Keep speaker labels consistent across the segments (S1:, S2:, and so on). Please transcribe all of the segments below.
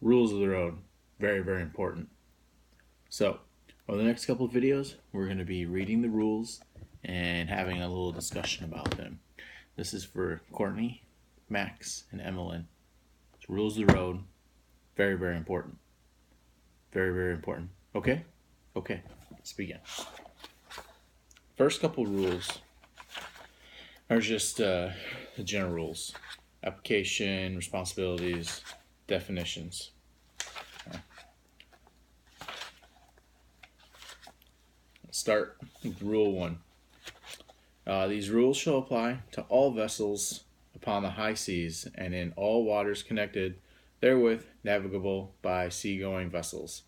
S1: Rules of the road, very, very important. So, over the next couple of videos, we're going to be reading the rules and having a little discussion about them. This is for Courtney, Max, and Emmeline. It's rules of the road, very, very important. Very, very important. Okay? Okay, let's begin. First couple rules are just the general rules: application, responsibilities, definitions. Let's start with rule 1. These rules shall apply to all vessels upon the high seas and in all waters connected therewith navigable by seagoing vessels.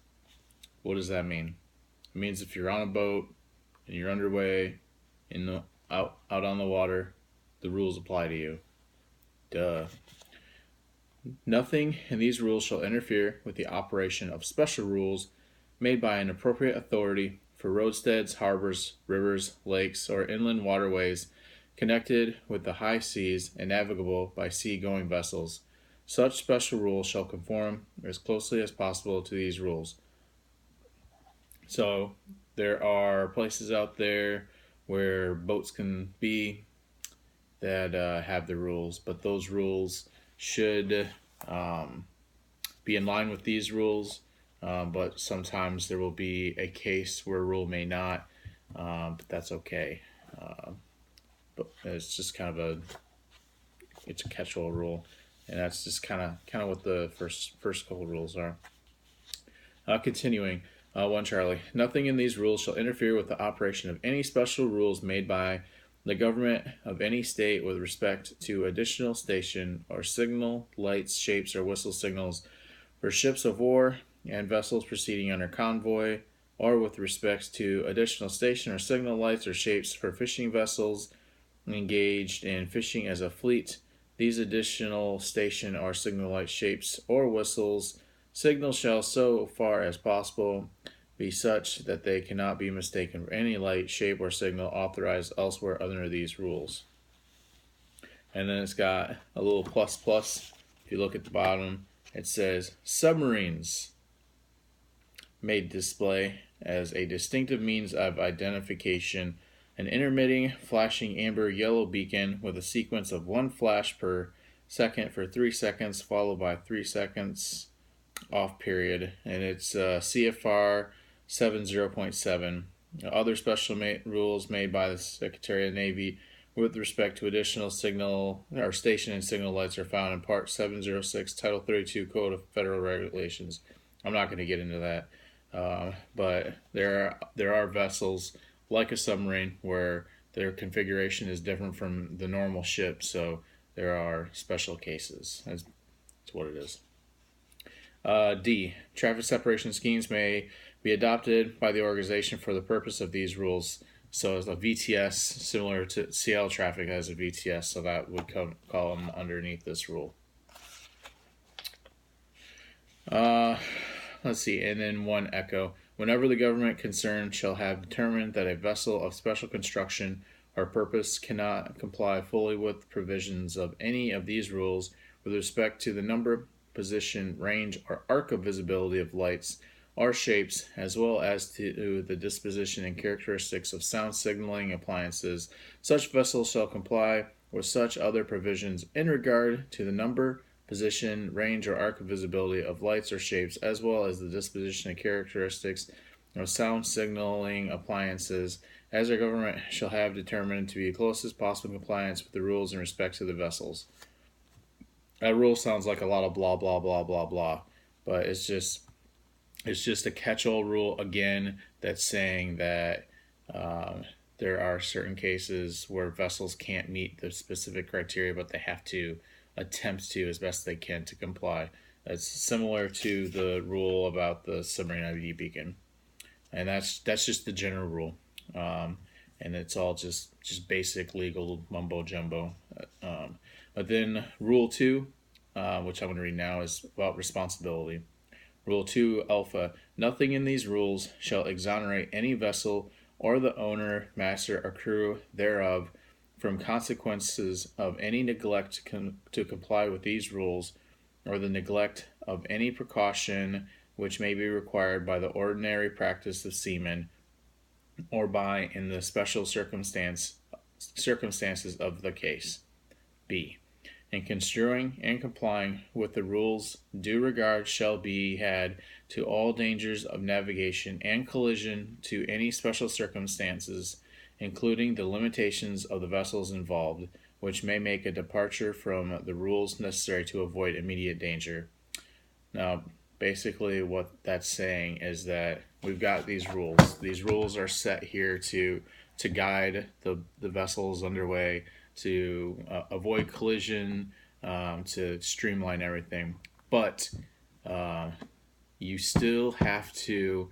S1: What does that mean? It means if you're on a boat and you're underway out on the water, the rules apply to you. Duh. Nothing in these rules shall interfere with the operation of special rules made by an appropriate authority for roadsteads, harbors, rivers, lakes, or inland waterways connected with the high seas and navigable by sea-going vessels. Such special rules shall conform as closely as possible to these rules. So there are places out there where boats can be that have the rules, but those rules should be in line with these rules. But sometimes there will be a case where a rule may not, but that's okay. But it's just kind of it's a catch-all rule, and that's just kind of what the first couple rules are. Continuing, 1 Charlie. Nothing in these rules shall interfere with the operation of any special rules made by the government of any state with respect to additional station or signal lights, shapes, or whistle signals for ships of war and vessels proceeding under convoy, or with respect to additional station or signal lights or shapes for fishing vessels engaged in fishing as a fleet. These additional station or signal light shapes or whistles signals shall, so far as possible, be such that they cannot be mistaken for any light, shape, or signal authorized elsewhere under these rules. And then it's got a little plus plus. If you look at the bottom, it says submarines may display as a distinctive means of identification an intermitting flashing amber yellow beacon with a sequence of 1 flash per second for 3 seconds, followed by 3 seconds off period, and it's CFR 70.7. Other special rules made by the Secretary of the Navy with respect to additional signal or station and signal lights are found in Part 706, Title 32, Code of Federal Regulations. I'm not going to get into that, but there are vessels like a submarine where their configuration is different from the normal ship, so there are special cases. That's what it is. D. Traffic separation schemes may be adopted by the organization for the purpose of these rules. So a VTS, similar to CL traffic has a VTS, so that would call them underneath this rule. Let's see, and then 1 Echo. Whenever the government concerned shall have determined that a vessel of special construction or purpose cannot comply fully with provisions of any of these rules with respect to the number, position, range, or arc of visibility of lights or shapes, as well as to the disposition and characteristics of sound signaling appliances, such vessels shall comply with such other provisions in regard to the number, position, range, or arc of visibility of lights or shapes, as well as the disposition and characteristics of sound signaling appliances, as the government shall have determined to be closest possible compliance with the rules in respect to the vessels. That rule sounds like a lot of blah blah blah blah blah, but it's just a catch-all rule again that's saying that there are certain cases where vessels can't meet the specific criteria, but they have to attempt to as best they can to comply. That's similar to the rule about the submarine ID beacon, and that's just the general rule, and it's all just basic legal mumbo jumbo. But then rule 2, which I'm going to read now, is about responsibility. Rule 2 Alpha. Nothing in these rules shall exonerate any vessel or the owner, master, or crew thereof from consequences of any neglect to comply with these rules, or the neglect of any precaution which may be required by the ordinary practice of seamen, or by in the special circumstances of the case. B. In construing and complying with the rules, due regard shall be had to all dangers of navigation and collision, to any special circumstances, including the limitations of the vessels involved, which may make a departure from the rules necessary to avoid immediate danger. Now, basically, what that's saying is that we've got these rules. These rules are set here to guide the vessels underway, to avoid collision, to streamline everything. But you still have to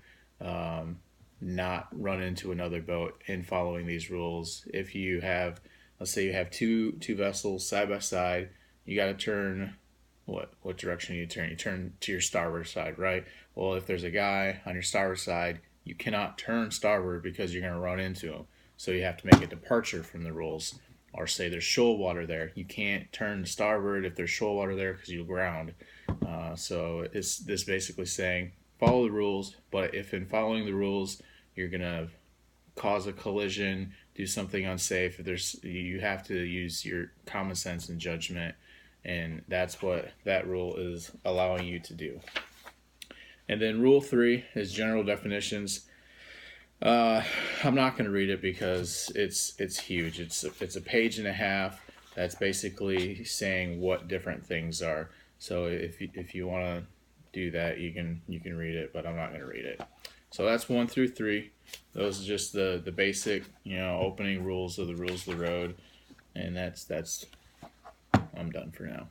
S1: not run into another boat in following these rules. If you have, let's say you have two vessels side by side, you got to turn. What direction you turn? You turn to your starboard side, right? Well, if there's a guy on your starboard side, you cannot turn starboard because you're going to run into him. So you have to make a departure from the rules. Or say there's shoal water there, you can't turn to starboard if there's shoal water there because you'll ground. So it's this basically saying follow the rules, but if in following the rules you're gonna cause a collision, do something unsafe, you have to use your common sense and judgment, and that's what that rule is allowing you to do. And then rule 3 is general definitions. I'm not going to read it because it's huge. It's a page and a half. That's basically saying what different things are. So if you want to do that, you can read it, but I'm not going to read it. So that's 1 through 3. Those are just the basic, opening rules of the rules of the road, and that's I'm done for now.